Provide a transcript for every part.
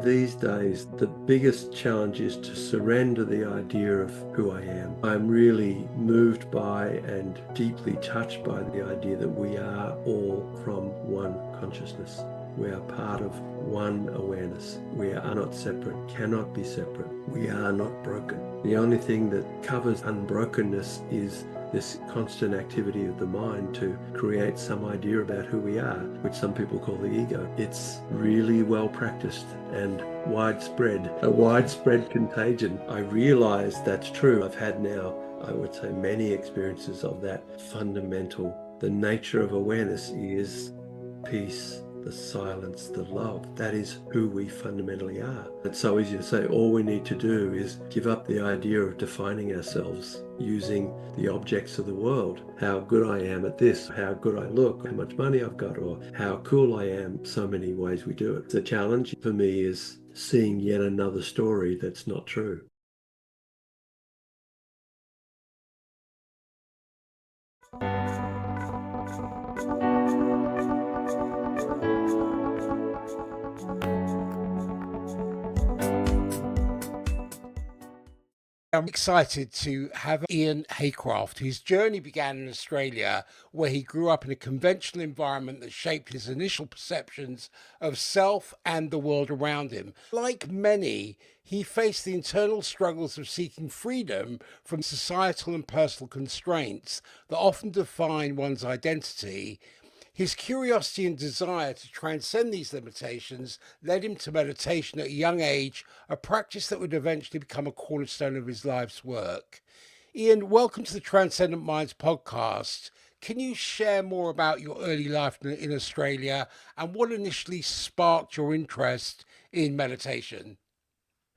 These days, the biggest challenge is to surrender the idea of who I am. I'm really moved by and deeply touched by the idea that we are all from one consciousness. We are part of one awareness. We are not separate, cannot be separate. We are not broken. The only thing that covers unbrokenness is this constant activity of the mind to create some idea about who we are, which some people call the ego. It's really well practiced and widespread, a widespread contagion. I realize that's true. I've had now, I would say, many experiences of that fundamental. The nature of awareness is peace, the silence, the love. That is who we fundamentally are. It's so easy to say all we need to do is give up the idea of defining ourselves using the objects of the world. How good I am at this, how good I look, how much money I've got, or how cool I am. So many ways we do it. The challenge for me is seeing yet another story that's not true. I'm excited to have Ian Haycroft, whose journey began in Australia, where he grew up in a conventional environment that shaped his initial perceptions of self and the world around him. Like many, he faced the internal struggles of seeking freedom from societal and personal constraints that often define one's identity. His curiosity and desire to transcend these limitations led him to meditation at a young age, a practice that would eventually become a cornerstone of his life's work. Ian, welcome to the Transcendent Minds podcast. Can you share more about your early life in Australia and what initially sparked your interest in meditation?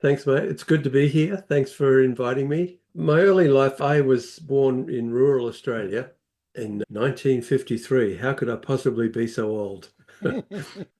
Thanks, mate. It's good to be here. Thanks for inviting me. My early life, I was born in rural Australia in 1953. How could I possibly be so old?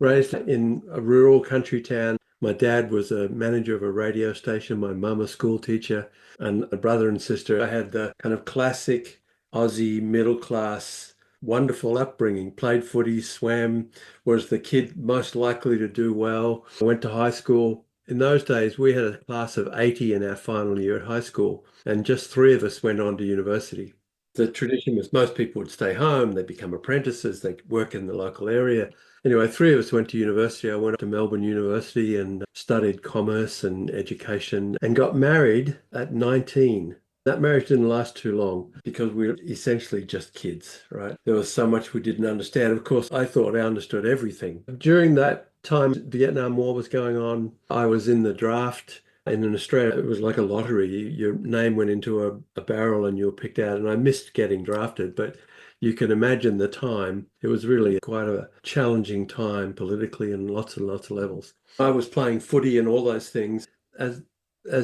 Raised in a rural country town. My dad was a manager of a radio station, my mum a school teacher, and a brother and sister. I had the kind of classic Aussie middle class, wonderful upbringing. Played footy, swam, was the kid most likely to do well. Went to high school. In those days, we had a class of 80 in our final year at high school, and just three of us went on to university. The tradition was most people would stay home, they'd become apprentices, they'd work in the local area. Anyway, three of us went to university. I went to Melbourne University and studied commerce and education and got married at 19. That marriage didn't last too long because we were essentially just kids, right? There was so much we didn't understand. Of course, I thought I understood everything. During that time, the Vietnam War was going on. I was in the draft. And in Australia, it was like a lottery. Your name went into a barrel and you were picked out. And I missed getting drafted, but you can imagine the time. It was really quite a challenging time politically and lots of levels. I was playing footy and all those things. As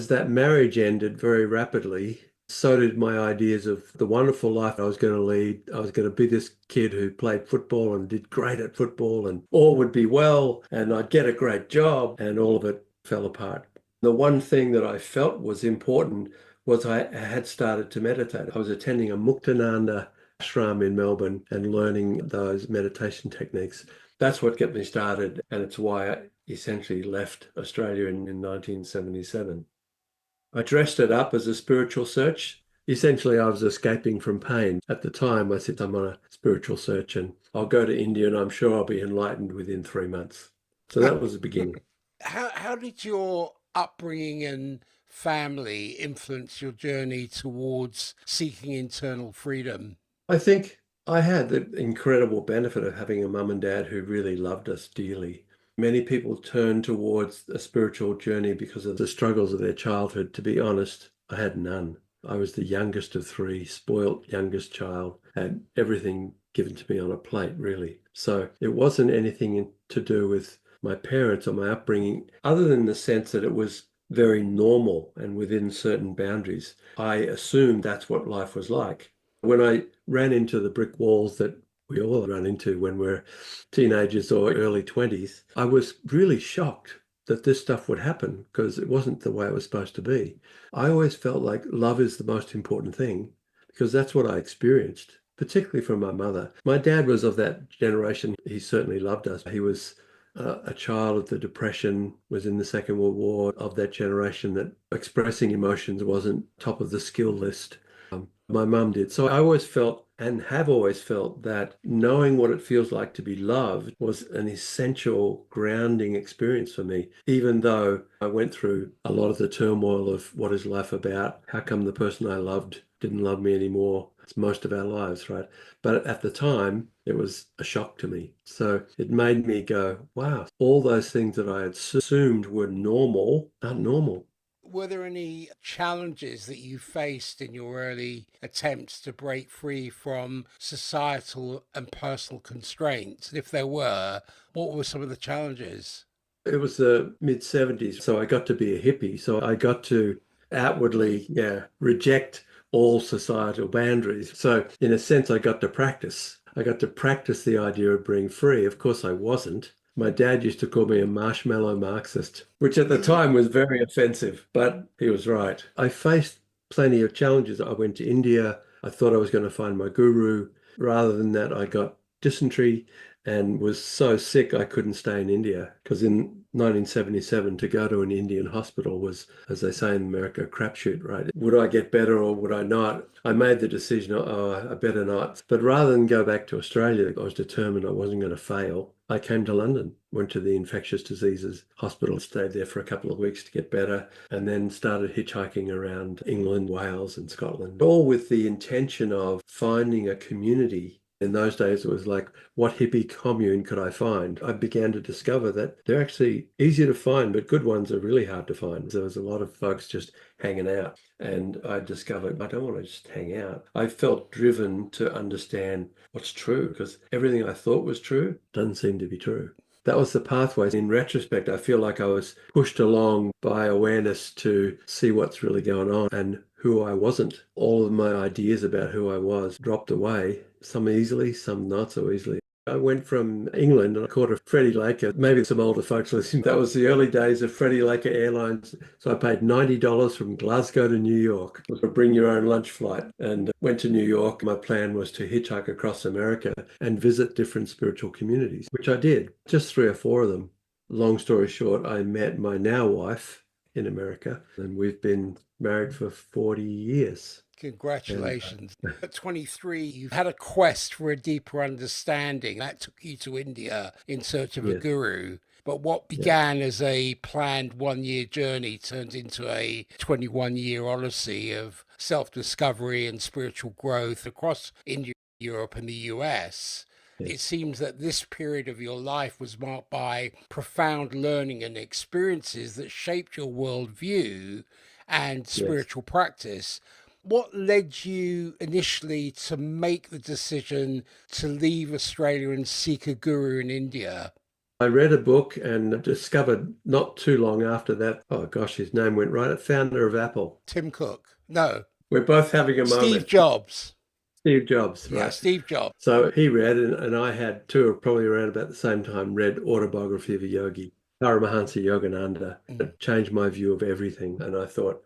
that marriage ended very rapidly, so did my ideas of the wonderful life I was going to lead. I was going to be this kid who played football and did great at football and all would be well and I'd get a great job, and all of it fell apart. The one thing that I felt was important was I had started to meditate. I was attending a Muktananda ashram in Melbourne and learning those meditation techniques. That's what got me started, and it's why I essentially left Australia in 1977. I dressed it up as a spiritual search. Essentially, I was escaping from pain. At the time, I said, I'm on a spiritual search and I'll go to India and I'm sure I'll be enlightened within 3 months. So that was the beginning. How did your upbringing and family influence your journey towards seeking internal freedom? I think I had the incredible benefit of having a mum and dad who really loved us dearly. Many people turn towards a spiritual journey because of the struggles of their childhood. To be honest, I had none. I was the youngest of three, spoilt youngest child, had everything given to me on a plate, really. So it wasn't anything to do with my parents or my upbringing, other than the sense that it was very normal and within certain boundaries. I assumed that's what life was like. When I ran into the brick walls that we all run into when we're teenagers or early 20s, I was really shocked that this stuff would happen because it wasn't the way it was supposed to be. I always felt like love is the most important thing because that's what I experienced, particularly from my mother. My dad was of that generation. He certainly loved us. He was a child of the Depression, was in the Second World War, of that generation that expressing emotions wasn't top of the skill list. My mum did. So I always felt and have always felt that knowing what it feels like to be loved was an essential grounding experience for me, even though I went through a lot of the turmoil of what is life about? How come the person I loved didn't love me anymore? It's most of our lives, right? But at the time, it was a shock to me. So it made me go, wow, all those things that I had assumed were normal aren't normal. Were there any challenges that you faced in your early attempts to break free from societal and personal constraints? And if there were, what were some of the challenges? It was the mid 70s, so I got to be a hippie. So I got to outwardly, yeah, reject all societal boundaries. So in a sense, I got to practice. I got to practice the idea of being free. Of course, I wasn't. My dad used to call me a marshmallow Marxist, which at the time was very offensive, but he was right. I faced plenty of challenges. I went to India. I thought I was going to find my guru. Rather than that, I got dysentery and was so sick I couldn't stay in India because in 1977 to go to an Indian hospital was, as they say in America, a crapshoot, right? Would I get better or would I not? I made the decision, oh, I better not. But rather than go back to Australia, I was determined I wasn't going to fail. I came to London, went to the infectious diseases hospital, stayed there for a couple of weeks to get better, and then started hitchhiking around England, Wales, and Scotland, all with the intention of finding a community. In those days, it was like, what hippie commune could I find? I began to discover that they're actually easy to find, but good ones are really hard to find. There was a lot of folks just hanging out. And I discovered I don't want to just hang out. I felt driven to understand what's true because everything I thought was true doesn't seem to be true. That was the pathway. In retrospect, I feel like I was pushed along by awareness to see what's really going on and who I wasn't. All of my ideas about who I was dropped away, some easily, some not so easily. I went from England and I caught a Freddie Laker. Maybe some older folks listening. That was the early days of Freddie Laker Airlines. So I paid $90 from Glasgow to New York. It was a bring your own lunch flight and went to New York. My plan was to hitchhike across America and visit different spiritual communities, which I did, just three or four of them. Long story short, I met my now wife in America and we've been married for 40 years. And Congratulations. At 23, you had a quest for a deeper understanding. That took you to India in search of a yes, guru. But what yeah, began as a planned 1 year journey turned into a 21-year odyssey of self discovery and spiritual growth across India, Europe, and the US. It yes, seems that this period of your life was marked by profound learning and experiences that shaped your worldview and yes. spiritual practice. What led you initially to make the decision to leave Australia and seek a guru in India? I read a book and discovered not too long after that, oh gosh, his name went right, founder of Apple. Tim Cook? No, We're both having a Steve moment. Jobs. Steve Jobs, Yeah, right? Steve Jobs. So he read, and I had two, probably around about the same time, read Autobiography of a Yogi, Paramahansa Yogananda. Mm. It changed my view of everything. And I thought,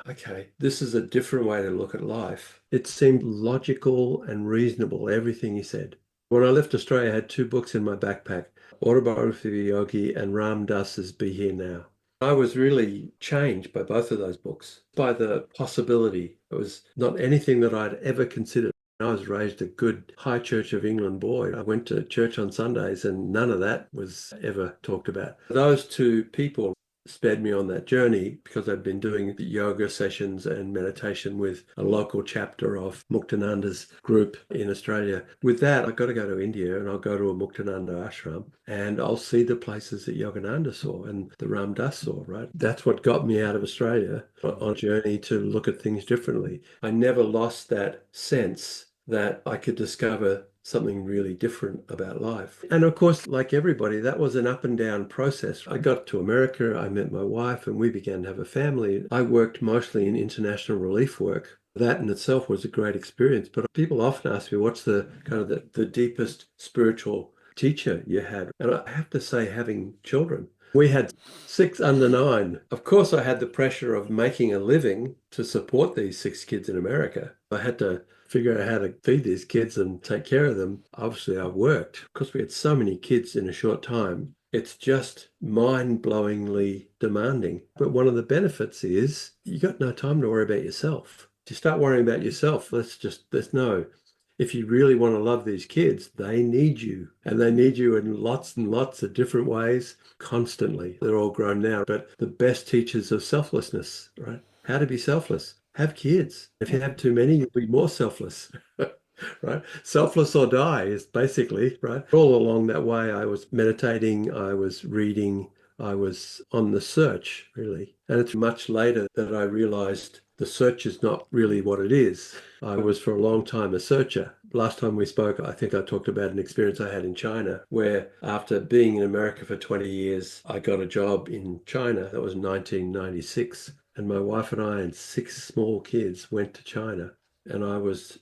okay, this is a different way to look at life. It seemed logical and reasonable, everything he said. When I left Australia, I had two books in my backpack, Autobiography of a Yogi and Ram Dass's Be Here Now. I was really changed by both of those books, by the possibility. It was not anything that I'd ever considered. I was raised a good High Church of England boy. I went to church on Sundays and none of that was ever talked about. Those two people sped me on that journey because I'd been doing yoga sessions and meditation with a local chapter of Muktananda's group in Australia. With that, I got to go to India and I'll go to a Muktananda ashram and I'll see the places that Yogananda saw and the Ram Dass saw, right? That's what got me out of Australia on a journey to look at things differently. I never lost that sense that I could discover something really different about life. And of course, like everybody, that was an up and down process. I got to America, I met my wife, and we began to have a family. I worked mostly in international relief work. That in itself was a great experience. But people often ask me, what's the kind of the deepest spiritual teacher you had? And I have to say, having children. We had six under nine. Of course, I had the pressure of making a living to support these six kids in America. I had to figure out how to feed these kids and take care of them. Obviously, I worked because we had so many kids in a short time. It's just mind-blowingly demanding. But one of the benefits is you got no time to worry about yourself. If you start worrying about yourself, let's know. If you really want to love these kids, they need you. And they need you in lots and lots of different ways constantly. They're all grown now, but the best teachers of selflessness, right? How to be selfless. Have kids. If you have too many, you'll be more selfless. Right? Selfless or die is basically, right? All along that way, I was meditating, I was reading, I was on the search, really. And it's much later that I realized the search is not really what it is. I was for a long time a searcher. Last time we spoke, I think I talked about an experience I had in China, where after being in America for 20 years, I got a job in China. That was 1996. And my wife and I and six small kids went to China, and I was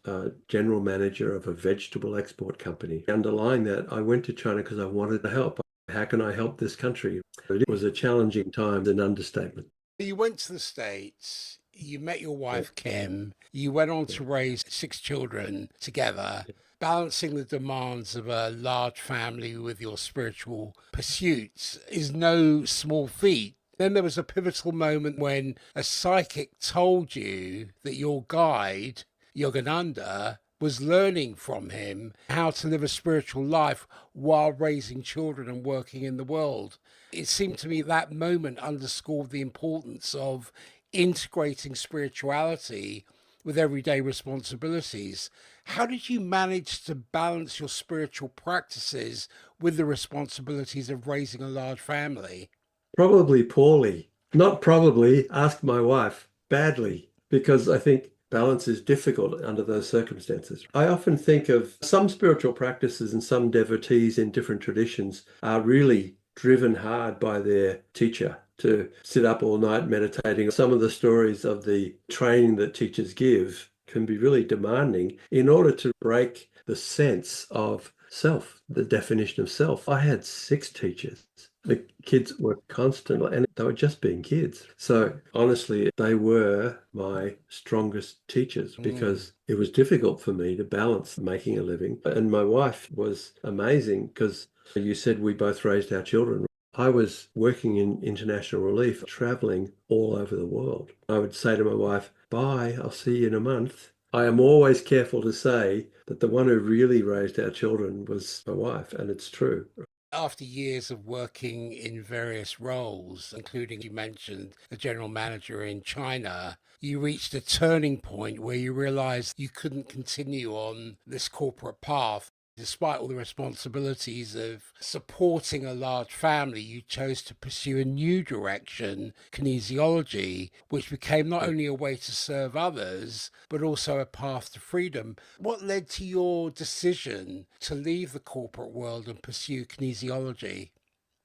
general manager of a vegetable export company. Underlying that, I went to China because I wanted to help. How can I help this country? It was a challenging time, an understatement. You went to the States, you met your Yeah, wife, Kim, you went on yeah, to raise six children together, balancing the demands of a large family with your spiritual pursuits is no small feat. Then there was a pivotal moment when a psychic told you that your guide, Yogananda, was learning from him how to live a spiritual life while raising children and working in the world. It seemed to me that moment underscored the importance of integrating spirituality with everyday responsibilities. How did you manage to balance your spiritual practices with the responsibilities of raising a large family? probably poorly. Not probably, ask my wife, badly, because I think balance is difficult under those circumstances. I often think of some spiritual practices, and some devotees in different traditions are really driven hard by their teacher to sit up all night meditating. Some of the stories of the training that teachers give can be really demanding in order to break the sense of self, the definition of self. I had six teachers. The kids were constantly, and they were just being kids. So honestly, they were my strongest teachers Mm. because it was difficult for me to balance making a living. And my wife was amazing because you said we both raised our children. I was working in international relief, traveling all over the world. I would say to my wife, bye, I'll see you in a month. I am always careful to say that the one who really raised our children was my wife, and it's true. After years of working in various roles, including you mentioned a general manager in China, you reached a turning point where you realized you couldn't continue on this corporate path. Despite all the responsibilities of supporting a large family, you chose to pursue a new direction, kinesiology, which became not only a way to serve others, but also a path to freedom. What led to your decision to leave the corporate world and pursue kinesiology?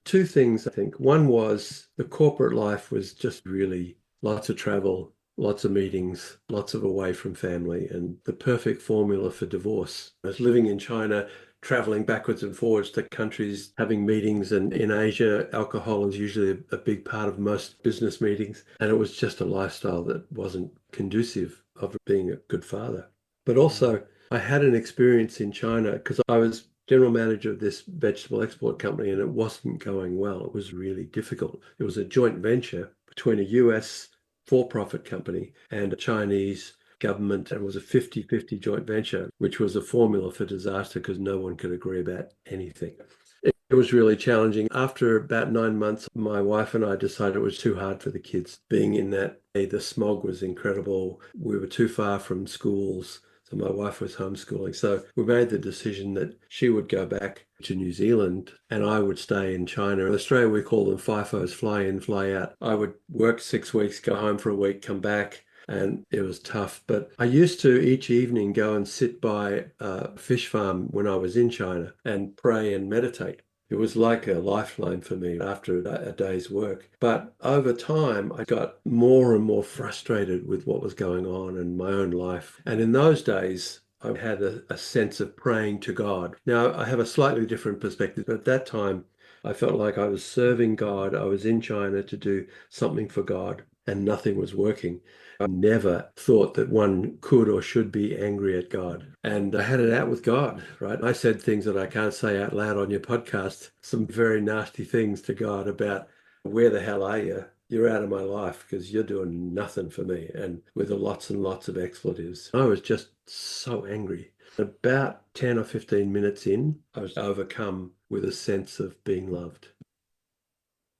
Two things, I think. One was the corporate life was just really lots of travel, lots of meetings, lots of away from family, and the perfect formula for divorce. I was living in China, traveling backwards and forwards to countries, having meetings, and in Asia, alcohol is usually a big part of most business meetings. And it was just a lifestyle that wasn't conducive of being a good father. But Mm. also, I had an experience in China because I was general manager of this vegetable export company, and it wasn't going well. It was really difficult. It was a joint venture between a US for-profit company and a Chinese government, and it was a 50-50 joint venture, which was a formula for disaster because no one could agree about anything. It was really challenging. After about 9 months, my wife and I decided it was too hard for the kids being in that. The smog was incredible. We were too far from schools. So my wife was homeschooling. So we made the decision that she would go back to New Zealand and I would stay in China. In Australia, we call them FIFOs, fly in, fly out. I would work 6 weeks, go home for a week, come back. And it was tough. But I used to each evening go and sit by a fish farm when I was in China and pray and meditate. It was like a lifeline for me after a day's work. But over time, I got more and more frustrated with what was going on in my own life. And in those days, I had a sense of praying to God. Now, I have a slightly different perspective. At that time, I felt like I was serving God. I was in China to do something for God, and nothing was working. I never thought that one could or should be angry at God. And I had it out with God, right? I said things that I can't say out loud on your podcast, some very nasty things to God about where the hell are you? You're out of my life because you're doing nothing for me. And with lots and lots of expletives. I was just so angry. About 10 or 15 minutes in, I was overcome with a sense of being loved.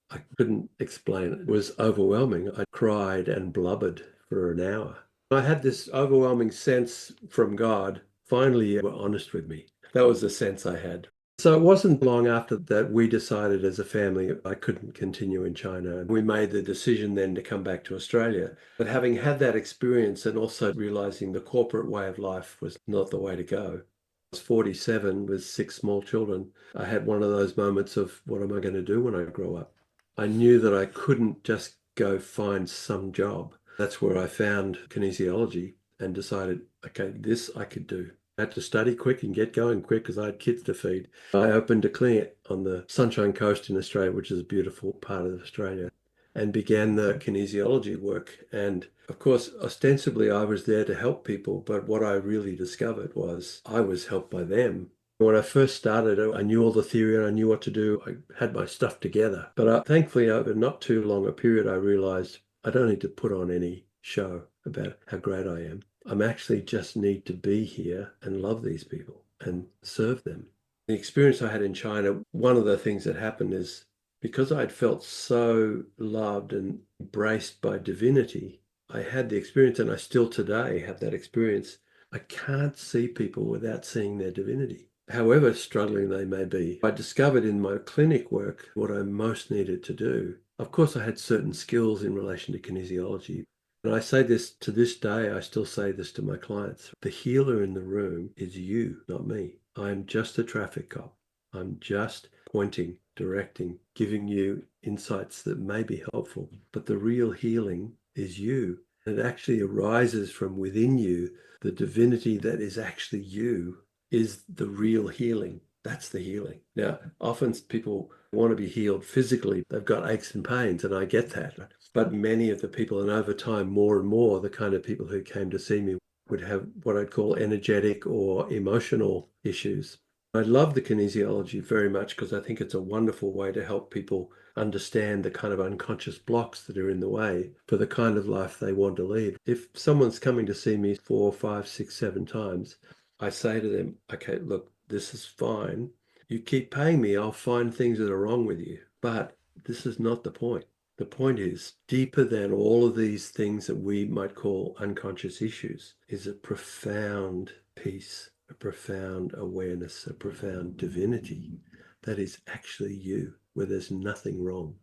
I couldn't explain it. It was overwhelming. I cried and blubbered for an hour. I had this overwhelming sense from God. Finally, you were honest with me. That was the sense I had. So it wasn't long after that we decided as a family I couldn't continue in China. We made the decision then to come back to Australia. But having had that experience and also realizing the corporate way of life was not the way to go. I was 47 with 6 small children. I had one of those moments of what am I going to do when I grow up? I knew that I couldn't just go find some job. That's where I found kinesiology and decided, okay, this I could do. I had to study quick and get going quick because I had kids to feed. I opened a clinic on the Sunshine Coast in Australia, which is a beautiful part of Australia, and began the kinesiology work. And of course, ostensibly, I was there to help people, but what I really discovered was I was helped by them. When I first started, I knew all the theory and I knew what to do. I had my stuff together. But thankfully, over not too long a period, I realized I don't need to put on any show about how great I am. I'm actually just need to be here and love these people and serve them. The experience I had in China, one of the things that happened is because I'd felt so loved and embraced by divinity, I had the experience, and I still today have that experience. I can't see people without seeing their divinity, however struggling they may be. I discovered in my clinic work what I most needed to do. Of course, I had certain skills in relation to kinesiology. And I say this to this day, I still say this to my clients. The healer in the room is you, not me. I'm just a traffic cop. I'm just pointing, directing, giving you insights that may be helpful. But the real healing is you. It actually arises from within you. The divinity that is actually you is the real healing. That's the healing. Now, often people want to be healed physically. They've got aches and pains, and I get that. But many of the people, and over time, more and more, the kind of people who came to see me would have what I'd call energetic or emotional issues. I love the kinesiology very much because I think it's a wonderful way to help people understand the kind of unconscious blocks that are in the way for the kind of life they want to lead. If someone's coming to see me 4, 5, 6, 7 times, I say to them, okay, look, this is fine. You keep paying me, I'll find things that are wrong with you. But this is not the point. The point is deeper than all of these things that we might call unconscious issues is a profound peace, a profound awareness, a profound divinity that is actually you, where there's nothing wrong.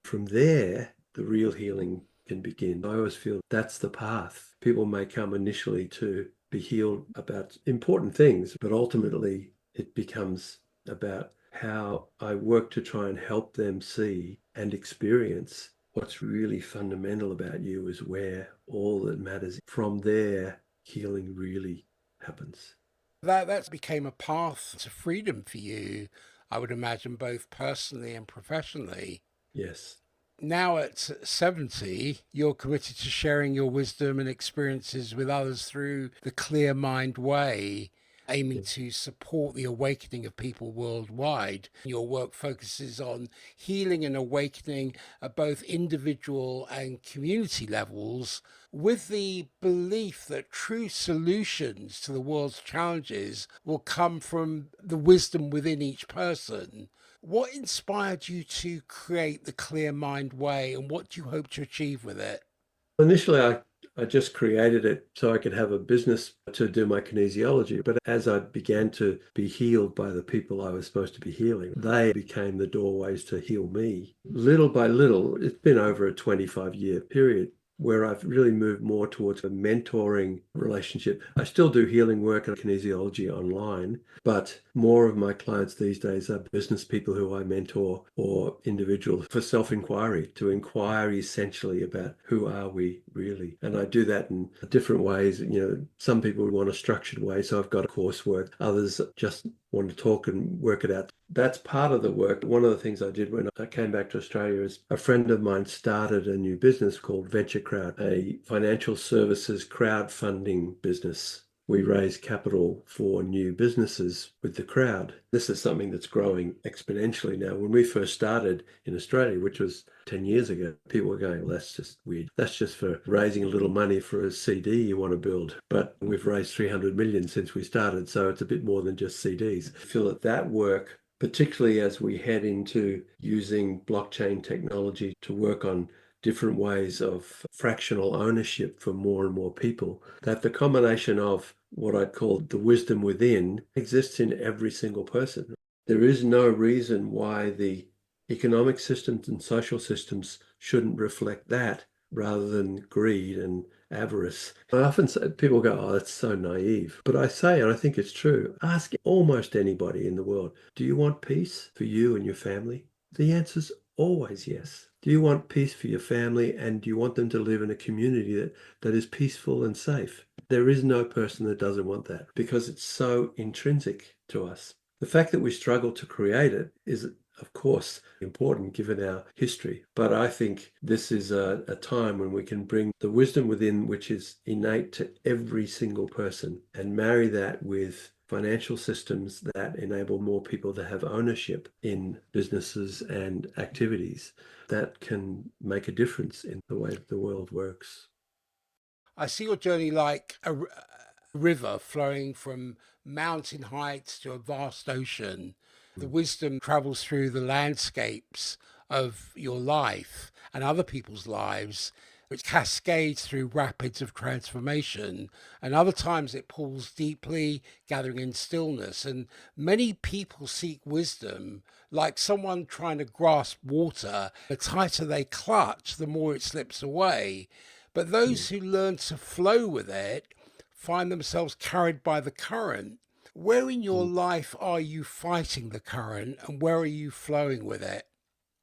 From there, the real healing can begin. I always feel that's the path. People may come initially to be healed about important things, but ultimately it becomes about how I work to try and help them see and experience what's really fundamental about you is where all that matters. From there, healing really happens. That became a path to freedom for you, I would imagine, both personally and professionally. Yes. Now at 70, you're committed to sharing your wisdom and experiences with others through the Clear Mind Way, aiming to support the awakening of people worldwide. Your work focuses on healing and awakening at both individual and community levels, with the belief that true solutions to the world's challenges will come from the wisdom within each person. What inspired you to create the Clear Mind Way, and what do you hope to achieve with it? Initially, I just created it so I could have a business to do my kinesiology. But as I began to be healed by the people I was supposed to be healing, they became the doorways to heal me. Little by little, it's been over a 25-year period where I've really moved more towards a mentoring relationship. I still do healing work and kinesiology online, but more of my clients these days are business people who I mentor or individuals for self-inquiry, to inquire essentially about who are we, really. And I do that in different ways. Some people want a structured way, so I've got a coursework. Others just want to talk and work it out. That's part of the work. One of the things I did when I came back to Australia is a friend of mine started a new business called Venture Crowd, a financial services crowdfunding business. We raise capital for new businesses with the crowd. This is something that's growing exponentially now. When we first started in Australia, which was 10 years ago, people were going, well, that's just weird. That's just for raising a little money for a CD you want to build. But we've raised 300 million since we started, so it's a bit more than just CDs. I feel that work, particularly as we head into using blockchain technology to work on different ways of fractional ownership for more and more people, that the combination of what I'd call the wisdom within exists in every single person. There is no reason why the economic systems and social systems shouldn't reflect that rather than greed and avarice. I often say, people go, oh, that's so naive. But I say, and I think it's true, ask almost anybody in the world, do you want peace for you and your family? The answer's always yes. Do you want peace for your family, and do you want them to live in a community that is peaceful and safe? There is no person that doesn't want that because it's so intrinsic to us. The fact that we struggle to create it is, of course, important given our history. But I think this is a time when we can bring the wisdom within, which is innate to every single person, and marry that with financial systems that enable more people to have ownership in businesses and activities that can make a difference in the way the world works. I see your journey like a river flowing from mountain heights to a vast ocean. The wisdom travels through the landscapes of your life and other people's lives, which cascades through rapids of transformation. And other times it pulls deeply, gathering in stillness. And many people seek wisdom like someone trying to grasp water. The tighter they clutch, the more it slips away. But those who learn to flow with it find themselves carried by the current. Where in your life are you fighting the current and where are you flowing with it?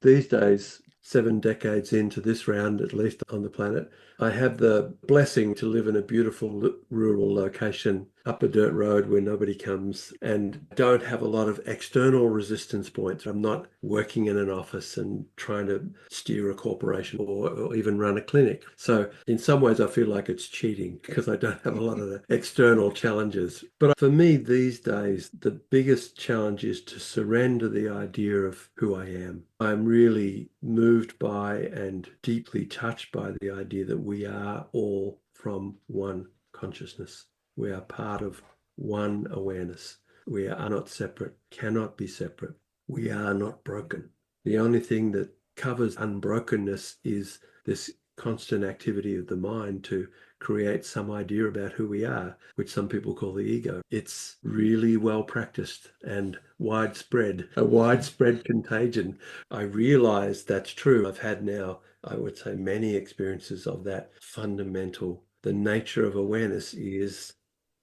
These days, 7 decades into this round, at least on the planet, I have the blessing to live in a beautiful rural location up a dirt road where nobody comes and don't have a lot of external resistance points. I'm not working in an office and trying to steer a corporation or even run a clinic. So in some ways, I feel like it's cheating because I don't have a lot of the external challenges. But for me these days, the biggest challenge is to surrender the idea of who I am. I'm really moved by and deeply touched by the idea that we are all from one consciousness. We are part of one awareness. We are not separate, cannot be separate. We are not broken. The only thing that covers unbrokenness is this constant activity of the mind to create some idea about who we are, which some people call the ego. It's really well practiced and widespread, a widespread contagion. I realize that's true. I've had now, I would say, many experiences of that fundamental. The nature of awareness is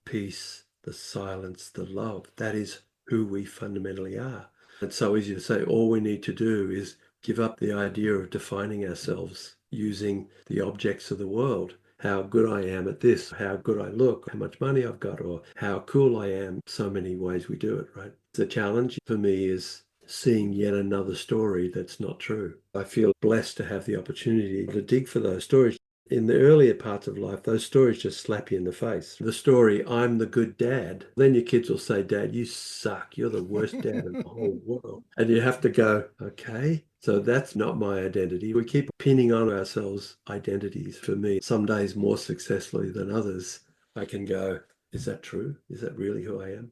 peace, the silence, the love. That is who we fundamentally are. It's so easy to say all we need to do is give up the idea of defining ourselves using the objects of the world. How good I am at this, how good I look, how much money I've got, or how cool I am. So many ways we do it, right? The challenge for me is seeing yet another story that's not true. I feel blessed to have the opportunity to dig for those stories. In the earlier parts of life, those stories just slap you in the face. The story, I'm the good dad. Then your kids will say, Dad, you suck. You're the worst dad in the whole world. And you have to go, okay, so that's not my identity. We keep pinning on ourselves identities. For me, some days more successfully than others, I can go, is that true? Is that really who I am?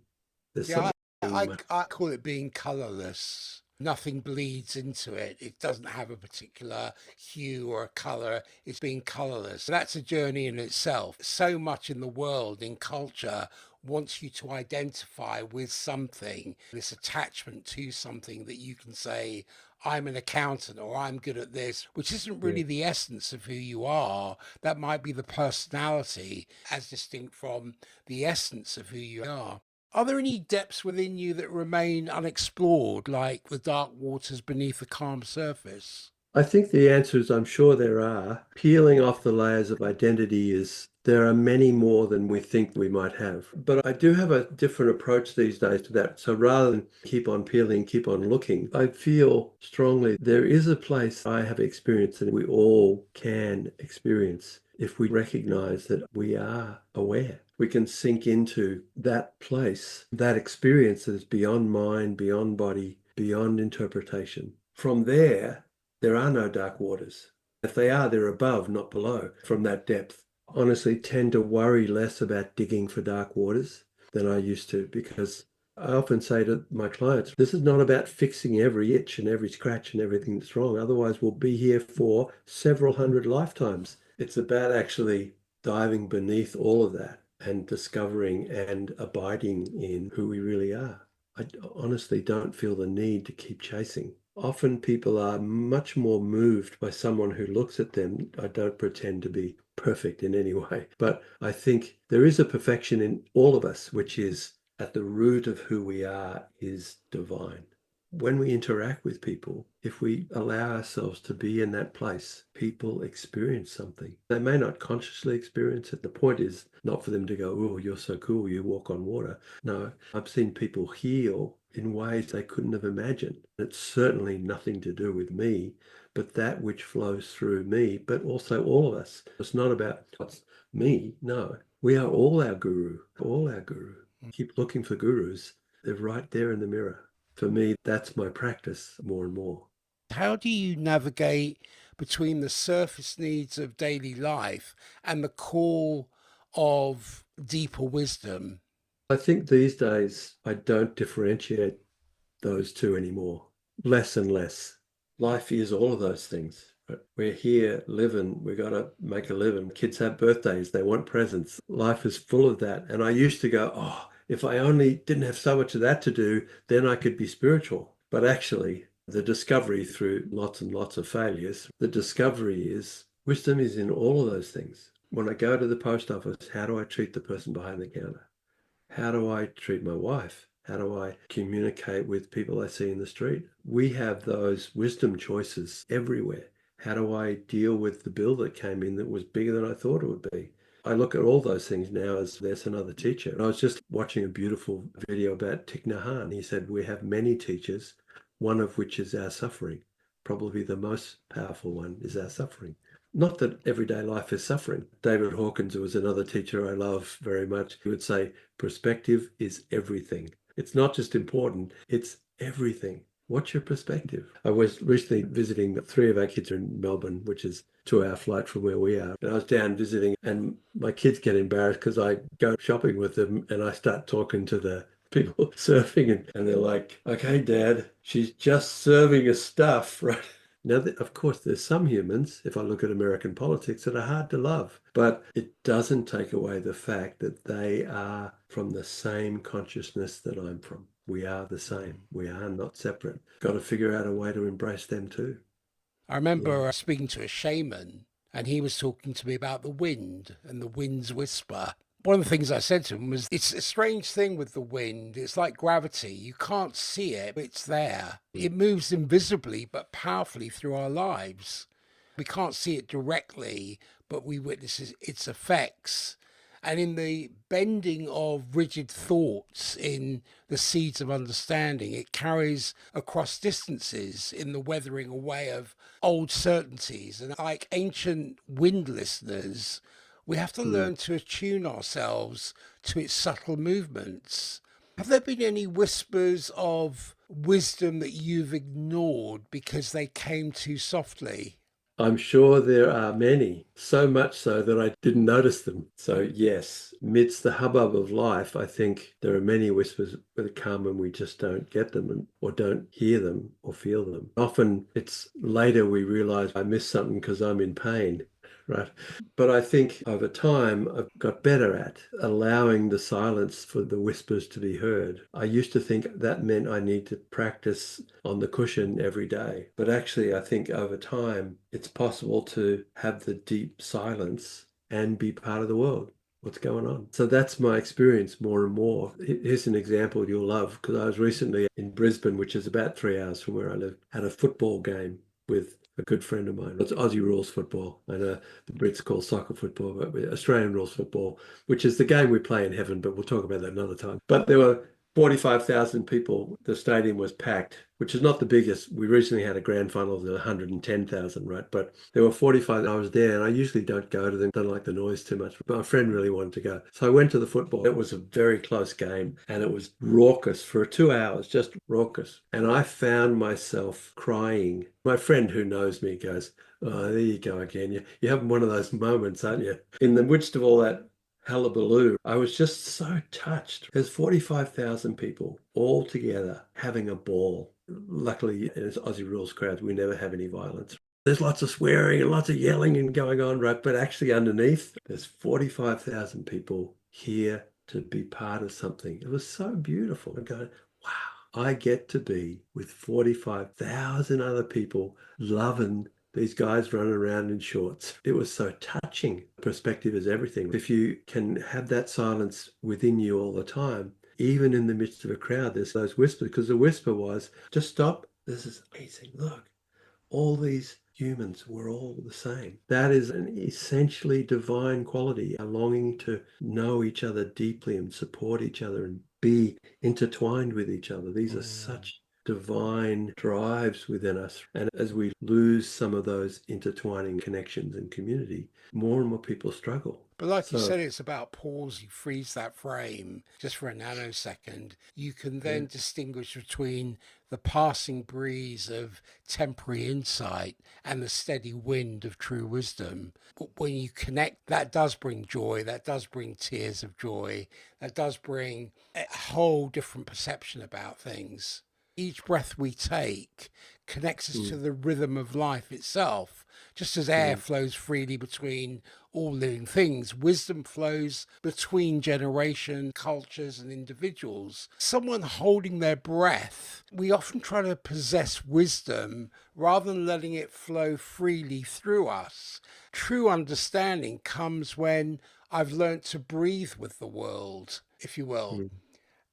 There's Yeah, something I call it being colorless. Nothing bleeds into it. It doesn't have a particular hue or a color. It's being colorless. That's a journey in itself. So much in the world, in culture, wants you to identify with something, this attachment to something that you can say, I'm an accountant or I'm good at this, which isn't yeah. really the essence of who you are. That might be the personality as distinct from the essence of who you are. Are there any depths within you that remain unexplored, like the dark waters beneath the calm surface? I think the answer is I'm sure there are. Peeling off the layers of identity is there are many more than we think we might have. But I do have a different approach these days to that. So rather than keep on peeling, keep on looking, I feel strongly there is a place I have experienced that we all can experience if we recognize that we are aware. We can sink into that place, that experience that is beyond mind, beyond body, beyond interpretation. From there are no dark waters. If they are, they're above, not below, from that depth. Honestly, tend to worry less about digging for dark waters than I used to, because I often say to my clients, this is not about fixing every itch and every scratch and everything that's wrong. Otherwise, we'll be here for several hundred lifetimes. It's about actually diving beneath all of that and discovering and abiding in who we really are. I honestly don't feel the need to keep chasing. Often people are much more moved by someone who looks at them. I don't pretend to be perfect in any way, but I think there is a perfection in all of us, which is at the root of who we are is divine. When we interact with people, if we allow ourselves to be in that place, people experience something. They may not consciously experience it. The point is not for them to go, oh, you're so cool, you walk on water. No, I've seen people heal in ways they couldn't have imagined. It's certainly nothing to do with me, but that which flows through me, but also all of us. It's not about what's me. No, we are all our guru, all our guru. Keep looking for gurus. They're right there in the mirror. For me, that's my practice more and more. How do you navigate between the surface needs of daily life and the call of deeper wisdom? I think these days I don't differentiate those two anymore. Less and less. Life is all of those things. But we're here living, we got to make a living. Kids have birthdays, they want presents. Life is full of that. And I used to go, oh, if I only didn't have so much of that to do, then I could be spiritual. But actually, the discovery through lots and lots of failures, the discovery is wisdom is in all of those things. When I go to the post office, how do I treat the person behind the counter? How do I treat my wife? How do I communicate with people I see in the street? We have those wisdom choices everywhere. How do I deal with the bill that came in that was bigger than I thought it would be? I look at all those things now as there's another teacher. And I was just watching a beautiful video about Thich Nhat Hanh. He said, we have many teachers, one of which is our suffering. Probably the most powerful one is our suffering. Not that everyday life is suffering. David Hawkins, who was another teacher I love very much, he would say, perspective is everything. It's not just important, it's everything. What's your perspective? I was recently visiting, three of our kids are in Melbourne, which is a 2 hour flight from where we are. And I was down visiting, and my kids get embarrassed because I go shopping with them and I start talking to the people surfing, and they're like, okay, Dad, she's just serving us stuff, right? Now, of course, there's some humans, if I look at American politics, that are hard to love, but it doesn't take away the fact that they are from the same consciousness that I'm from. We are the same. We are not separate. Got to figure out a way to embrace them too. I remember speaking to a shaman, and he was talking to me about the wind and the wind's whisper. One of the things I said to him was, it's a strange thing with the wind. It's like gravity. You can't see it, but it's there. It moves invisibly but powerfully through our lives. We can't see it directly, but we witness its effects. And in the bending of rigid thoughts in the seeds of understanding, it carries across distances in the weathering away of old certainties. And like ancient wind listeners, we have to learn to attune ourselves to its subtle movements. Have there been any whispers of wisdom that you've ignored because they came too softly? I'm sure there are many, so much so that I didn't notice them. So, yes, amidst the hubbub of life, I think there are many whispers that come and we just don't get them or don't hear them or feel them. Often it's later we realize I missed something because I'm in pain. Right. But I think over time, I've got better at allowing the silence for the whispers to be heard. I used to think that meant I need to practice on the cushion every day. But actually, I think over time, it's possible to have the deep silence and be part of the world. What's going on? So that's my experience more and more. Here's an example you'll love, because I was recently in Brisbane, which is about 3 hours from where I live, had a football game with a good friend of mine. It's Aussie rules football. I know the Brits call soccer football, but Australian rules football, which is the game we play in heaven, but we'll talk about that another time. But there were 45,000 people. The stadium was packed, which is not the biggest. We recently had a grand final of 110,000, right? But there were 45. I was there, and I usually don't go to them. Don't like the noise too much. But my friend really wanted to go. So I went to the football. It was a very close game, and it was raucous for 2 hours, just raucous. And I found myself crying. My friend who knows me goes, "Oh, there you go again. You're having one of those moments, aren't you?" In the midst of all that hullabaloo, I was just so touched. There's 45,000 people all together having a ball. Luckily, in Aussie rules crowds, we never have any violence. There's lots of swearing and lots of yelling and going on, right? But actually underneath, there's 45,000 people here to be part of something. It was so beautiful. I'm going, wow, I get to be with 45,000 other people loving these guys running around in shorts. It was so touching. Perspective is everything. If you can have that silence within you all the time, even in the midst of a crowd, there's those whispers, because the whisper was, just stop. This is amazing. Look, all these humans were all the same. That is an essentially divine quality, a longing to know each other deeply and support each other and be intertwined with each other. These are such divine drives within us. And as we lose some of those intertwining connections and community, more and more people struggle. But like you said, it's about pause. You freeze that frame just for a nanosecond. You can then distinguish between the passing breeze of temporary insight and the steady wind of true wisdom. But when you connect, that does bring joy. That does bring tears of joy. That does bring a whole different perception about things. Each breath we take connects us to the rhythm of life itself. Just as air flows freely between all living things, wisdom flows between generation, cultures, and individuals. Someone holding their breath, we often try to possess wisdom rather than letting it flow freely through us. True understanding comes when I've learned to breathe with the world, if you will.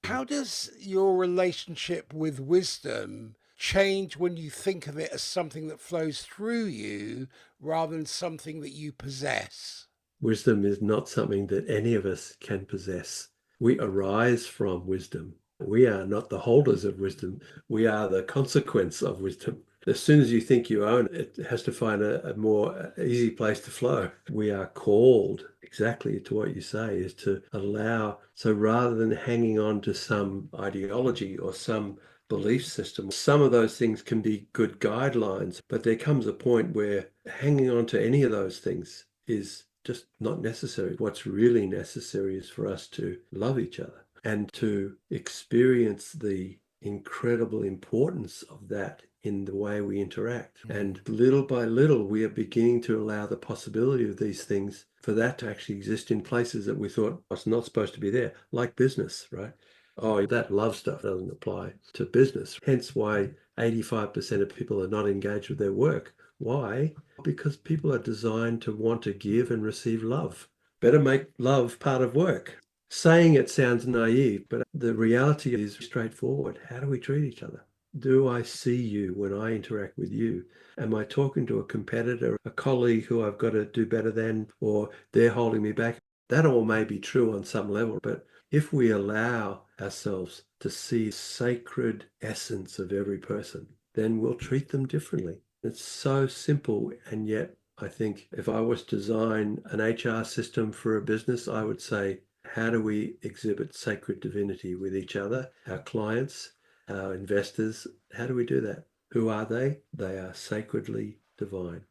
How does your relationship with wisdom change when you think of it as something that flows through you rather than something that you possess? Wisdom is not something that any of us can possess. We arise from wisdom. We are not the holders of wisdom. We are the consequence of wisdom. As soon as you think you own it, it has to find a more easy place to flow. We are called exactly to what you say, is to allow. So rather than hanging on to some ideology or some belief system, some of those things can be good guidelines, but there comes a point where hanging on to any of those things is just not necessary. What's really necessary is for us to love each other and to experience the incredible importance of that in the way we interact. And little by little, we are beginning to allow the possibility of these things for that to actually exist in places that we thought was not supposed to be there, like business, right? Oh, that love stuff doesn't apply to business. Hence why 85% of people are not engaged with their work. Why? Because people are designed to want to give and receive love. Better make love part of work. Saying it sounds naive, but the reality is straightforward. How do we treat each other? Do I see you when I interact with you? Am I talking to a competitor, a colleague who I've got to do better than, or they're holding me back? That all may be true on some level, but if we allow ourselves to see the sacred essence of every person, then we'll treat them differently. It's so simple, and yet I think if I was to design an HR system for a business, I would say, how do we exhibit sacred divinity with each other, our clients, our investors? How do we do that? Who are they? They are sacredly divine.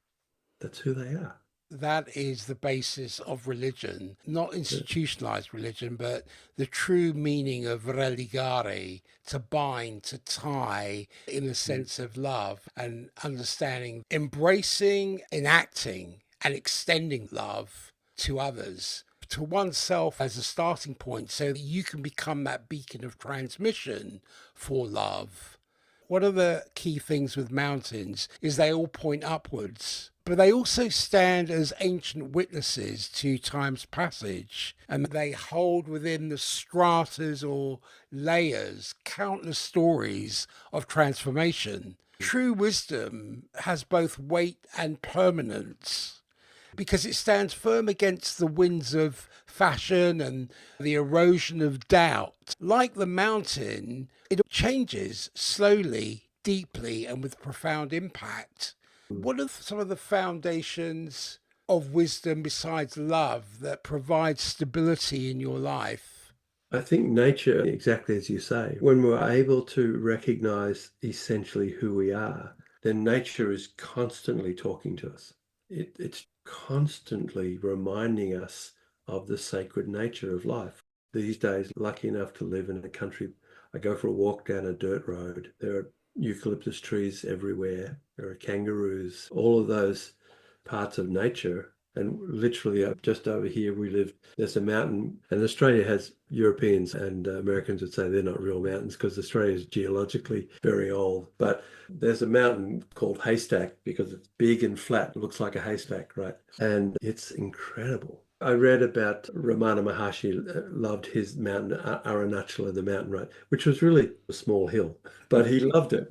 That's who they are. That is the basis of religion, not institutionalized religion, but the true meaning of religare, to bind, to tie, in the sense of love and understanding, embracing, enacting, and extending love to others, to oneself as a starting point, so that you can become that beacon of transmission for love. One of the key things with mountains is they all point upwards, but they also stand as ancient witnesses to time's passage, and they hold within the stratas or layers countless stories of transformation. True wisdom has both weight and permanence because it stands firm against the winds of fashion and the erosion of doubt. Like the mountain, it changes slowly, deeply, and with profound impact. What are some of the foundations of wisdom besides love that provide stability in your life? I think nature, exactly as you say, when we're able to recognize essentially who we are, then nature is constantly talking to us. It's constantly reminding us of the sacred nature of life. These days, lucky enough to live in a country, I go for a walk down a dirt road. There are eucalyptus trees everywhere. There are kangaroos, all of those parts of nature. And literally just over here, we live, there's a mountain, and Australia has Europeans and Americans would say they're not real mountains because Australia is geologically very old. But there's a mountain called Haystack because it's big and flat. It looks like a haystack, right? And it's incredible. I read about Ramana Maharshi loved his mountain, Arunachala, the mountain, right? Which was really a small hill, but he loved it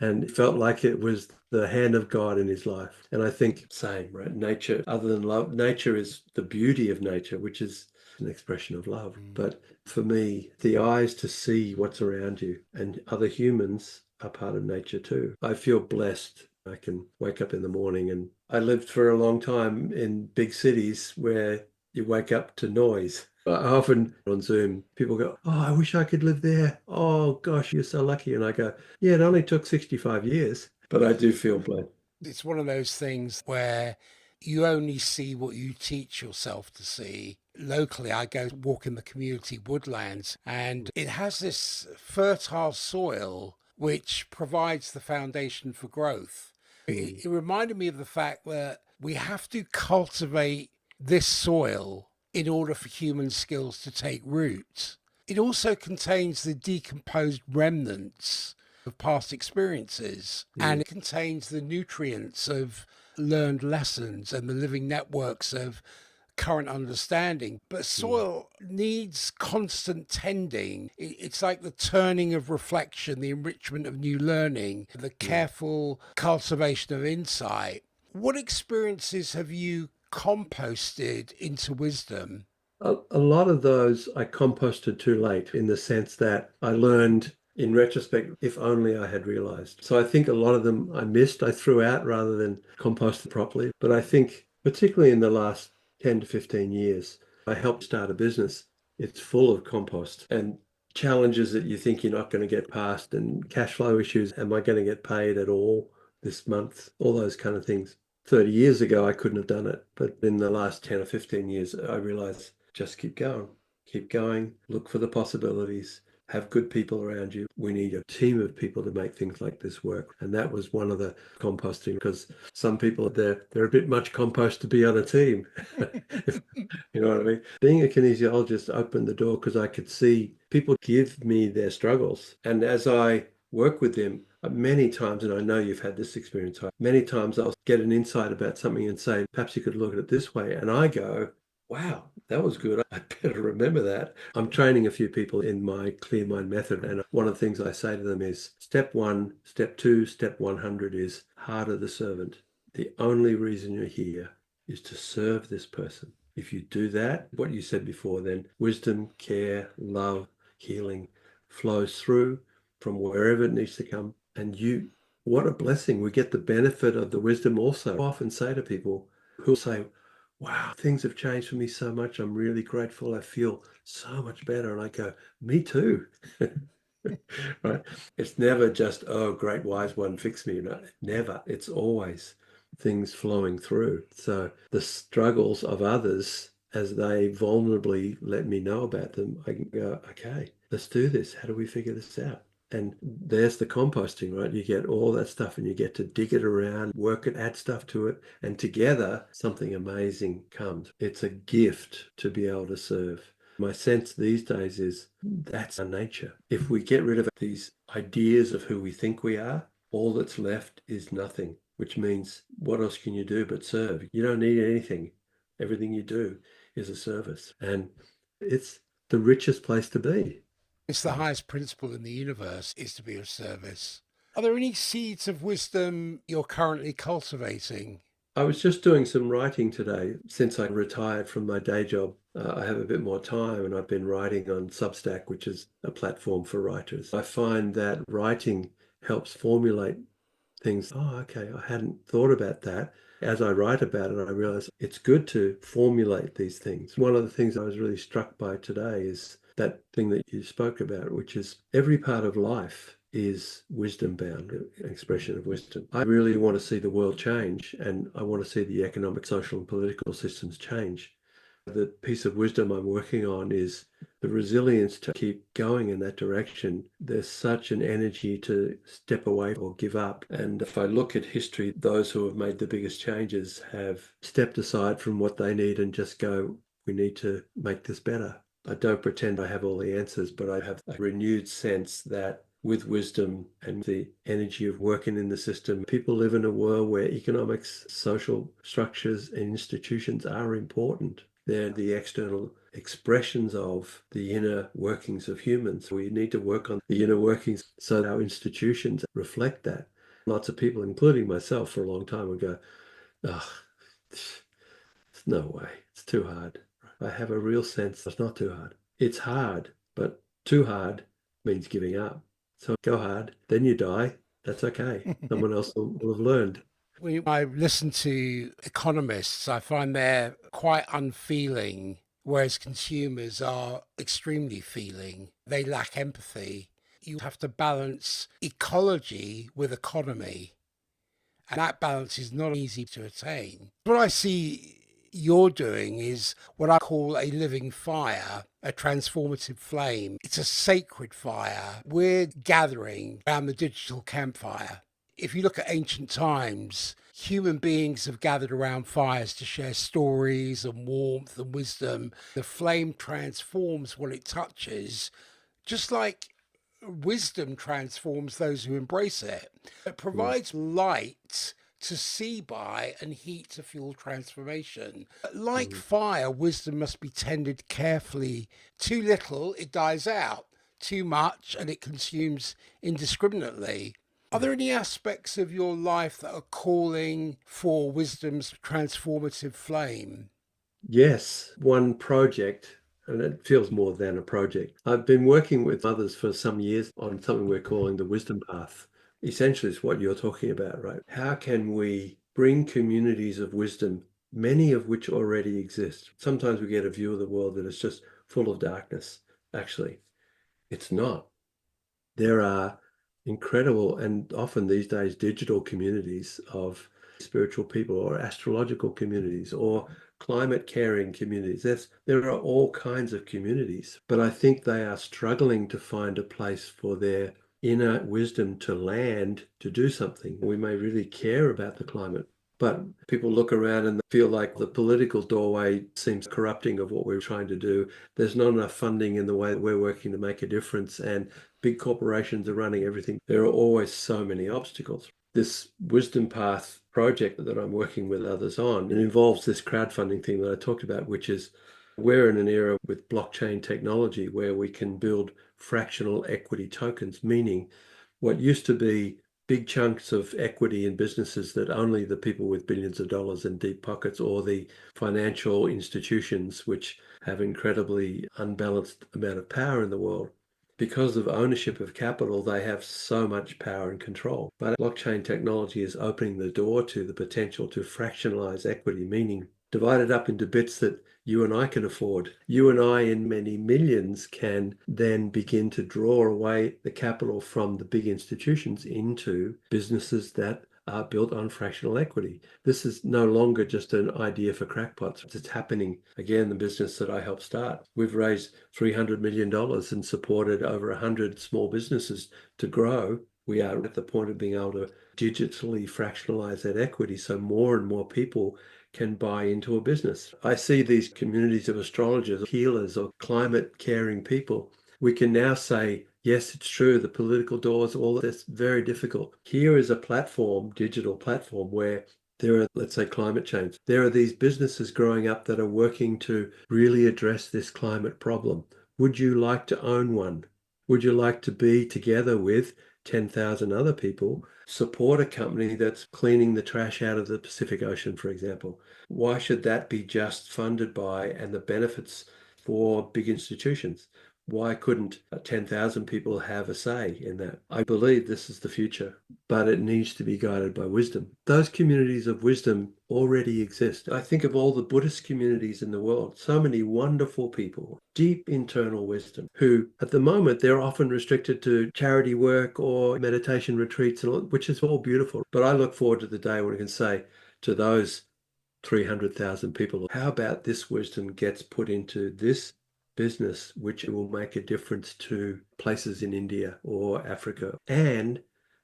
and felt like it was the hand of God in his life. And I think same, right? Nature, other than love, nature is the beauty of nature, which is an expression of love. But for me, the eyes to see what's around you and other humans are part of nature too. I feel blessed. I can wake up in the morning, and I lived for a long time in big cities where you wake up to noise. I often on Zoom, people go, "Oh, I wish I could live there. Oh, gosh, you're so lucky." And I go, "Yeah, it only took 65 years, but I do feel blessed." It's one of those things where you only see what you teach yourself to see. Locally, I go walk in the community woodlands, and it has this fertile soil which provides the foundation for growth. It reminded me of the fact that we have to cultivate this soil in order for human skills to take root. It also contains the decomposed remnants of past experiences, and it contains the nutrients of learned lessons and the living networks of current understanding. But soil needs constant tending. It's like the turning of reflection, the enrichment of new learning, the careful cultivation of insight. What experiences have you composted into wisdom? A lot of those I composted too late in the sense that I learned in retrospect, if only I had realized. So I think a lot of them I missed, I threw out rather than composted properly. But I think, particularly in the last 10 to 15 years, I helped start a business. It's full of compost and challenges that you think you're not going to get past, and cash flow issues. Am I going to get paid at all this month? All those kind of things. 30 years ago, I couldn't have done it. But in the last 10 or 15 years, I realized just keep going, look for the possibilities, have good people around you. We need a team of people to make things like this work. And that was one of the composting, because some people, they're a bit much compost to be on a team. You know what I mean? Being a kinesiologist opened the door because I could see people give me their struggles. And as I work with them, many times, and I know you've had this experience, many times I'll get an insight about something and say, perhaps you could look at it this way. And I go, wow, that was good. I better remember that. I'm training a few people in my clear mind method. And one of the things I say to them is step one, step two, step 100 is heart of the servant. The only reason you're here is to serve this person. If you do that, what you said before, then wisdom, care, love, healing flows through from wherever it needs to come. And what a blessing. We get the benefit of the wisdom also. I often say to people who say, wow, things have changed for me so much. I'm really grateful. I feel so much better. And I go, me too. Right? It's never just, oh, great wise one, fix me. No, never. It's always things flowing through. So the struggles of others, as they vulnerably let me know about them, I can go, okay, let's do this. How do we figure this out? And there's the composting, right? You get all that stuff and you get to dig it around, work it, add stuff to it, and together something amazing comes. It's a gift to be able to serve. My sense these days is that's our nature. If we get rid of these ideas of who we think we are, all that's left is nothing, which means what else can you do but serve? You don't need anything. Everything you do is a service. And it's the richest place to be. It's the highest principle in the universe is to be of service. Are there any seeds of wisdom you're currently cultivating? I was just doing some writing today. Since I retired from my day job, I have a bit more time and I've been writing on Substack, which is a platform for writers. I find that writing helps formulate things. Oh, okay, I hadn't thought about that. As I write about it, I realize it's good to formulate these things. One of the things I was really struck by today is that thing that you spoke about, which is every part of life is wisdom bound, an expression of wisdom. I really want to see the world change, and I want to see the economic, social, and political systems change. The piece of wisdom I'm working on is the resilience to keep going in that direction. There's such an energy to step away or give up. And if I look at history, those who have made the biggest changes have stepped aside from what they need and just go, we need to make this better. I don't pretend I have all the answers, but I have a renewed sense that with wisdom and the energy of working in the system, people live in a world where economics, social structures, and institutions are important. They're the external expressions of the inner workings of humans. We need to work on the inner workings so our institutions reflect that. Lots of people, including myself, for a long time would go, oh, it's no way, it's too hard. I have a real sense it's not too hard. It's hard, but too hard means giving up. So go hard, then you die. That's okay. Someone else will have learned. When I listen to economists, I find they're quite unfeeling, whereas consumers are extremely feeling. They lack empathy. You have to balance ecology with economy, and that balance is not easy to attain. What I see you're doing is what I call a living fire, a transformative flame. It's a sacred fire. We're gathering around the digital campfire. If you look at ancient times, human beings have gathered around fires to share stories and warmth and wisdom. The flame transforms what it touches, just like wisdom transforms those who embrace it. It Mm. provides light to see by and heat to fuel transformation. Like Mm. fire, wisdom must be tended carefully. Too little, it dies out. Too much, and it consumes indiscriminately. Are there any aspects of your life that are calling for wisdom's transformative flame? Yes, one project, and it feels more than a project. I've been working with others for some years on something we're calling the wisdom path. Essentially, it's what you're talking about, right? How can we bring communities of wisdom, many of which already exist? Sometimes we get a view of the world that is just full of darkness. Actually, it's not. There are incredible and often these days digital communities of spiritual people or astrological communities or climate caring communities. There are all kinds of communities, but I think they are struggling to find a place for their inner wisdom to land to do something. We may really care about the climate, but people look around and feel like the political doorway seems corrupting of what we're trying to do. There's not enough funding in the way that we're working to make a difference, and big corporations are running everything. There are always so many obstacles. This Wisdom Path project that I'm working with others on, it involves this crowdfunding thing that I talked about, which is we're in an era with blockchain technology where we can build fractional equity tokens, meaning what used to be big chunks of equity in businesses that only the people with billions of dollars in deep pockets or the financial institutions, which have incredibly unbalanced amount of power in the world, because of ownership of capital, they have so much power and control. But blockchain technology is opening the door to the potential to fractionalize equity, meaning divide it up into bits that you and I can afford. You and I, in many millions, can then begin to draw away the capital from the big institutions into businesses that are built on fractional equity. This is no longer just an idea for crackpots. It's happening again, the business that I helped start. We've raised $300 million and supported over 100 small businesses to grow. We are at the point of being able to digitally fractionalize that equity so more and more people can buy into a business. I see these communities of astrologers, healers, or climate caring people. We can now say, yes, it's true, the political doors, all that's very difficult. Here is a platform, digital platform, where there are, let's say, climate change. There are these businesses growing up that are working to really address this climate problem. Would you like to own one? Would you like to be together with 10,000 other people support a company that's cleaning the trash out of the Pacific Ocean, for example. Why should that be just funded by and the benefits for big institutions? Why couldn't 10,000 people have a say in that? I believe this is the future, but it needs to be guided by wisdom. Those communities of wisdom already exist. I think of all the Buddhist communities in the world, so many wonderful people, deep internal wisdom, who at the moment they're often restricted to charity work or meditation retreats, which is all beautiful. But I look forward to the day when I can say to those 300,000 people, how about this wisdom gets put into this business, which will make a difference to places in India or Africa and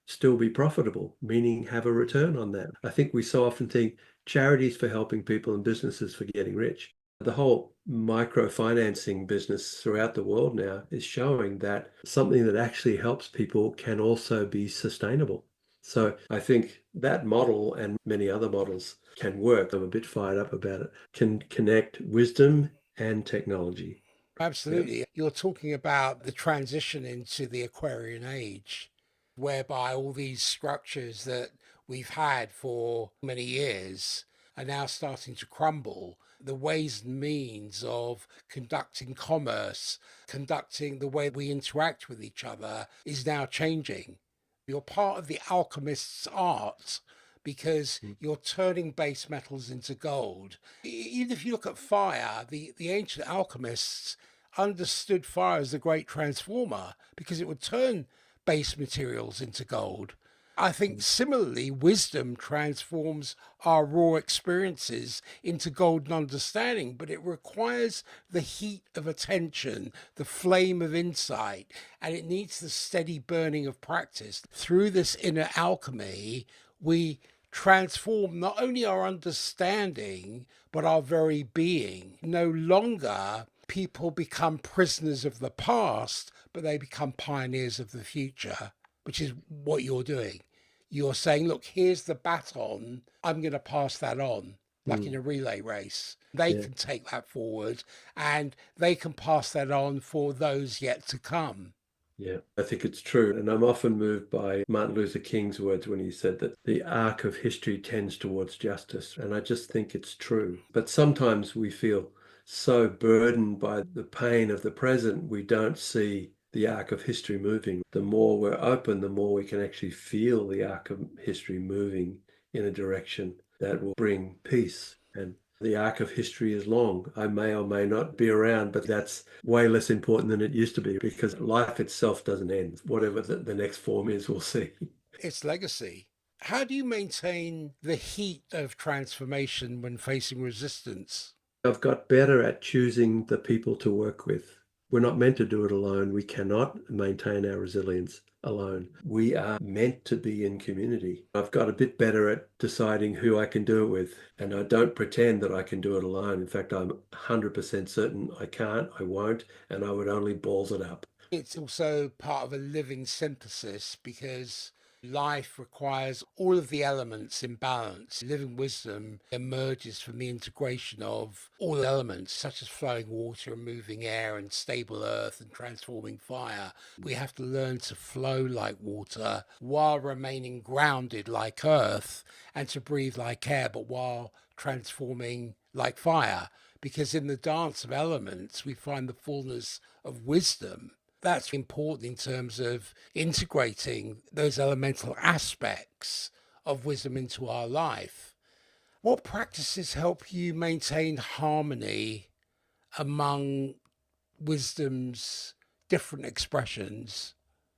still be profitable, meaning have a return on that. I think we so often think charities for helping people and businesses for getting rich. The whole microfinancing business throughout the world now is showing that something that actually helps people can also be sustainable. So I think that model and many other models can work. I'm a bit fired up about it. Can connect wisdom and technology. Yep. Absolutely. You're talking about the transition into the Aquarian age, whereby all these structures that we've had for many years are now starting to crumble. The ways and means of conducting commerce, conducting the way we interact with each other is now changing. You're part of the alchemist's art because you're turning base metals into gold. Even if you look at fire, the ancient alchemists understood fire as the great transformer because it would turn base materials into gold. I think similarly, wisdom transforms our raw experiences into golden understanding, but it requires the heat of attention, the flame of insight, and it needs the steady burning of practice. Through this inner alchemy, we transform not only our understanding, but our very being. No longer people become prisoners of the past, but they become pioneers of the future, which is what you're doing. You're saying, look, here's the baton. I'm going to pass that on, like in a relay race. They Yeah. can take that forward and they can pass that on for those yet to come. Yeah, I think it's true. And I'm often moved by Martin Luther King's words when he said that the arc of history tends towards justice. And I just think it's true. But sometimes we feel so burdened by the pain of the present, we don't see the arc of history moving. The more we're open, the more we can actually feel the arc of history moving in a direction that will bring peace. And the arc of history is long. I may or may not be around, but that's way less important than it used to be because life itself doesn't end. Whatever the next form is, we'll see. It's legacy. How do you maintain the heat of transformation when facing resistance? I've got better at choosing the people to work with. We're not meant to do it alone. We cannot maintain our resilience alone. We are meant to be in community. I've got a bit better at deciding who I can do it with, and I don't pretend that I can do it alone. In fact, I'm 100% certain I can't, I won't, and I would only balls it up. It's also part of a living synthesis because life requires all of the elements in balance. Living wisdom emerges from the integration of all the elements, such as flowing water and moving air and stable earth and transforming fire. We have to learn to flow like water while remaining grounded like earth and to breathe like air, but while transforming like fire. Because in the dance of elements, we find the fullness of wisdom. That's important in terms of integrating those elemental aspects of wisdom into our life. What practices help you maintain harmony among wisdom's different expressions?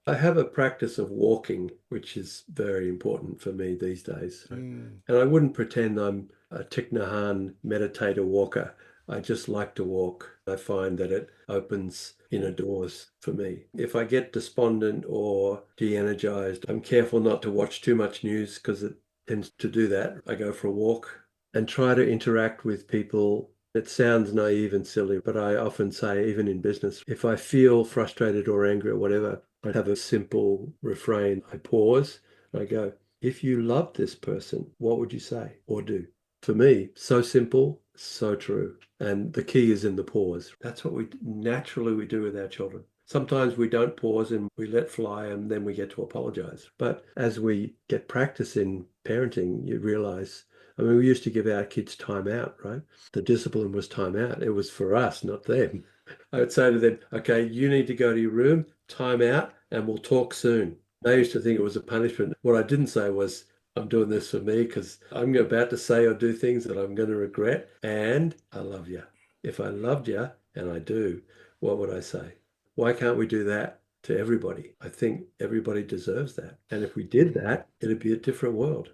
I have a practice of walking, which is very important for me these days. Mm. And I wouldn't pretend I'm a Thich Nhat Hanh meditator walker. I just like to walk. I find that it opens inner doors for me. If I get despondent or de-energized, I'm careful not to watch too much news because it tends to do that. I go for a walk and try to interact with people. It sounds naive and silly, but I often say, even in business, if I feel frustrated or angry or whatever, I have a simple refrain. I pause and I go, if you love this person, what would you say or do? For me, so simple, so true. And the key is in the pause. That's what we naturally do with our children. Sometimes we don't pause and we let fly and then we get to apologize. But as we get practice in parenting, you realize, I mean, we used to give our kids time out, right? The discipline was time out. It was for us, not them. I would say to them, okay, you need to go to your room, time out, and we'll talk soon. They used to think it was a punishment. What I didn't say was, I'm doing this for me because I'm about to say or do things that I'm going to regret, and I love you. If I loved you, and I do, what would I say? Why can't we do that to everybody? I think everybody deserves that. And if we did that, it'd be a different world.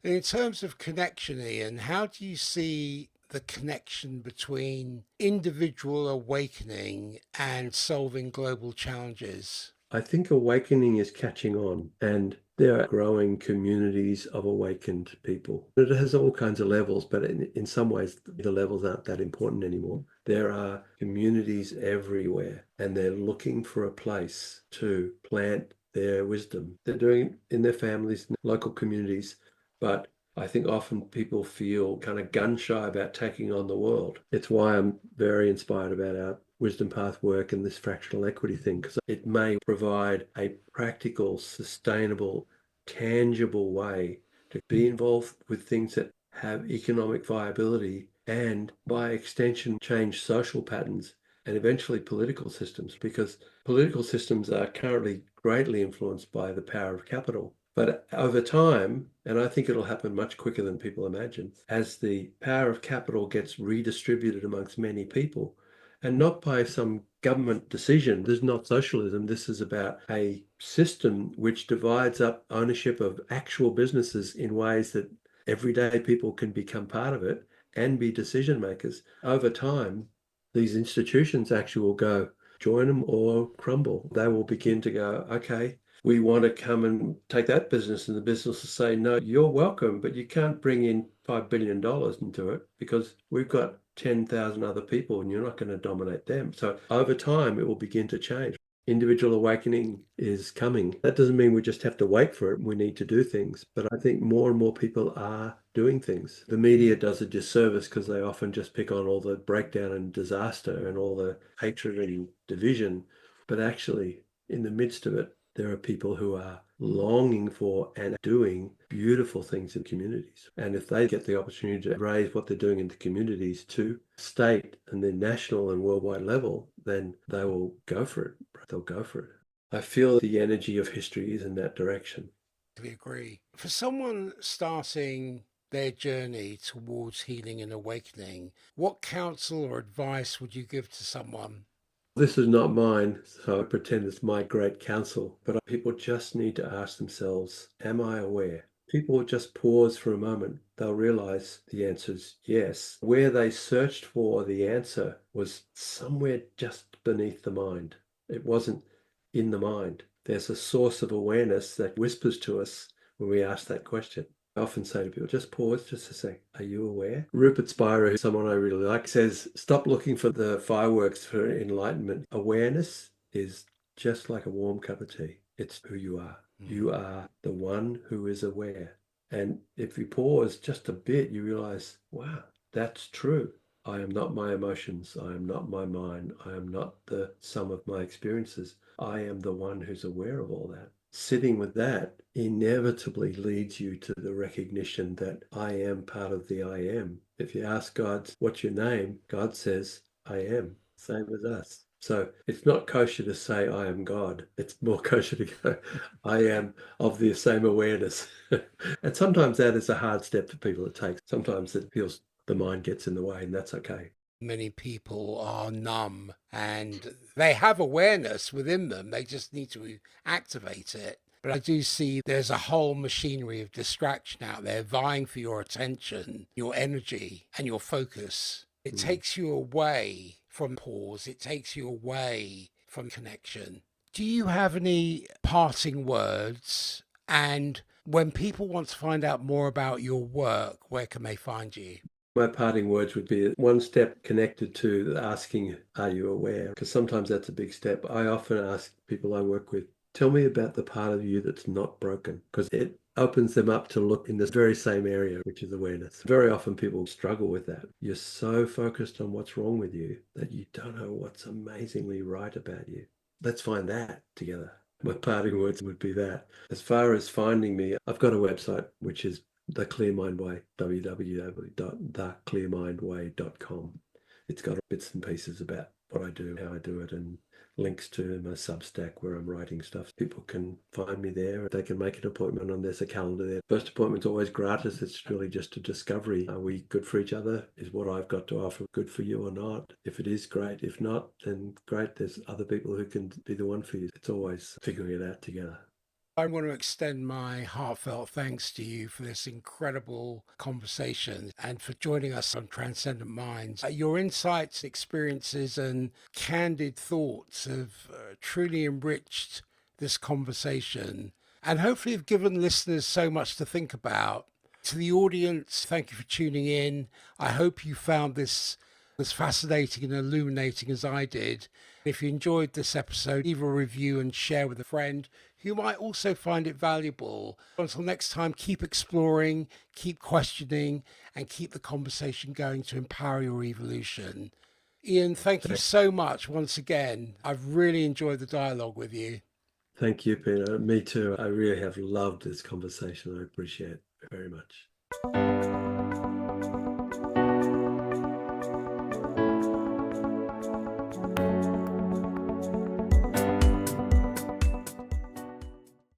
In terms of connection, Ian, how do you see the connection between individual awakening and solving global challenges? I think awakening is catching on, and there are growing communities of awakened people. It has all kinds of levels, but in some ways, the levels aren't that important anymore. There are communities everywhere, and they're looking for a place to plant their wisdom. They're doing it in their families, local communities, but I think often people feel kind of gun shy about taking on the world. It's why I'm very inspired about our wisdom path work and this fractional equity thing, because it may provide a practical, sustainable, tangible way to be involved with things that have economic viability and by extension change social patterns and eventually political systems, because political systems are currently greatly influenced by the power of capital. But over time, and I think it'll happen much quicker than people imagine, as the power of capital gets redistributed amongst many people, and not by some government decision. This is not socialism. This is about a system which divides up ownership of actual businesses in ways that everyday people can become part of it and be decision makers. Over time, these institutions actually will go, join them or crumble. They will begin to go, okay, we want to come and take that business, and the business will say, no, you're welcome, but you can't bring in $5 billion into it because we've got 10,000 other people and you're not going to dominate them. So over time, it will begin to change. Individual awakening is coming. That doesn't mean we just have to wait for it. We need to do things. But I think more and more people are doing things. The media does a disservice because they often just pick on all the breakdown and disaster and all the hatred and division. But actually, in the midst of it, there are people who are longing for and doing beautiful things in communities. And if they get the opportunity to raise what they're doing in the communities to state and then national and worldwide level, then they will go for it. They'll go for it. I feel the energy of history is in that direction. I agree. For someone starting their journey towards healing and awakening, what counsel or advice would you give to someone? This is not mine, so I pretend it's my great counsel, but people just need to ask themselves, am I aware? People just pause for a moment, they'll realize the answer is yes. Where they searched for the answer was somewhere just beneath the mind. It wasn't in the mind. There's a source of awareness that whispers to us when we ask that question. I often say to people, just pause just a sec. Are you aware? Rupert Spira, who's someone I really like, says, stop looking for the fireworks for enlightenment. Awareness is just like a warm cup of tea. It's who you are. You are the one who is aware. And if you pause just a bit, you realize, wow, that's true. I am not my emotions. I am not my mind. I am not the sum of my experiences. I am the one who's aware of all that. Sitting with that inevitably leads you to the recognition that I am part of the I am. If you ask God, what's your name? God says, I am. Same with us. So it's not kosher to say I am God. It's more kosher to go, I am of the same awareness. And sometimes that is a hard step for people to take. Sometimes it feels the mind gets in the way, and that's okay. Many people are numb and they have awareness within them. They just need to activate it. But I do see there's a whole machinery of distraction out there vying for your attention, your energy, and your focus. It takes you away from pause, it takes you away from connection. Do you have any parting words? And when people want to find out more about your work, where can they find you? My parting words would be one step connected to asking, are you aware? Because sometimes that's a big step. I often ask people I work with, tell me about the part of you that's not broken, because it opens them up to look in this very same area, which is awareness. Very often people struggle with that. You're so focused on what's wrong with you that you don't know what's amazingly right about you. let's find that together. My parting words would be that. As far as finding me, I've got a website, which is The Clear Mind Way, www.theclearmindway.com. It's got bits and pieces about what I do, how I do it, and links to my Substack where I'm writing stuff. People can find me there. They can make an appointment, and there's a calendar there. First appointment's always gratis. It's really just a discovery. Are we good for each other? Is what I've got to offer good for you or not? If it is, great. If not, then great. There's other people who can be the one for you. It's always figuring it out together. I want to extend my heartfelt thanks to you for this incredible conversation and for joining us on Transcendent Minds. Your insights, experiences, and candid thoughts have truly enriched this conversation and hopefully have given listeners so much to think about. To the audience, thank you for tuning in. I hope you found this as fascinating and illuminating as I did. If you enjoyed this episode, leave a review and share with a friend who might also find it valuable. Until next time, keep exploring, keep questioning, and keep the conversation going to empower your evolution. Ian, thank you so much once again. I've really enjoyed the dialogue with you. Thank you, Peter. Me too. I really have loved this conversation. I appreciate it very much.